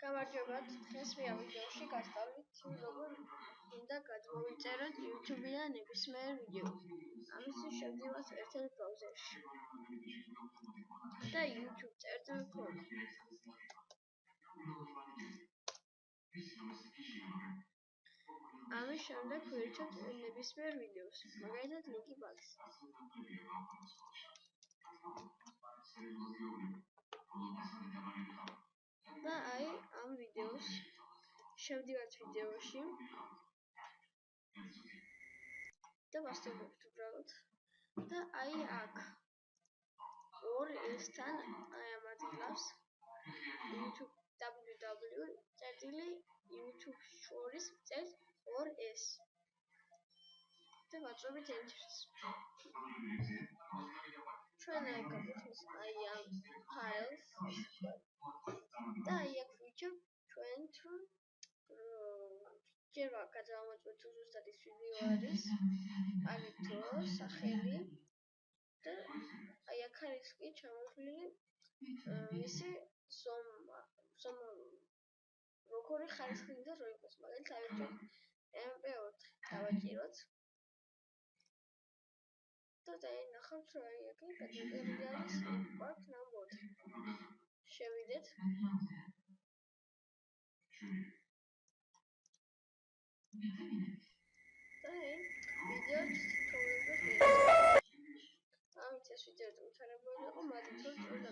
გამარჯობა, დღეს მე ამ ვიდეოში გასწავლით როგორ უნდა გადმოვიწეროთ YouTube-დან ნებისმიერ ვიდეოს. ამისთვის შევდივართ ერთ-ერთ ბრაუზერში და YouTube წერთ Chrome. ამის შემდეგ ვირჩევთ ნებისმიერ ვიდეოს, მაგალითად ლინკი ბაქს. და აი ამ ვიდეოს შევდივართ ვიდეოში და ვასწავლებთ უბრალოდ და აი აქ 2s-თან აი ამ ადგილას YouTube www.youtube.com/2s და ვაწვევით enter-ს. ჩვენ აი გავიხსნით აი ამ ფაილს და აი აქ ვიჩვენებთ ჩვენ თუ ჯერ გადავამოწმოთ თუ ზუსტად ის ვიდეო არის, არის დრო, სახელი და აი აქ არის კი ჩამოთვლილი მისი ზომა როგორი ხარისხი უნდა რო იყოს, მაგალითად ავირჩიოთ MP4 დავაჭიროთ და დაინახავთ რომ აი აქ გადაწერილი არის Park Number 4. შევიდეთ და ვიდეო თითოეულს ამით ეს ვიდეო უთარებული იყო, მაგრამ თუ ჭირდა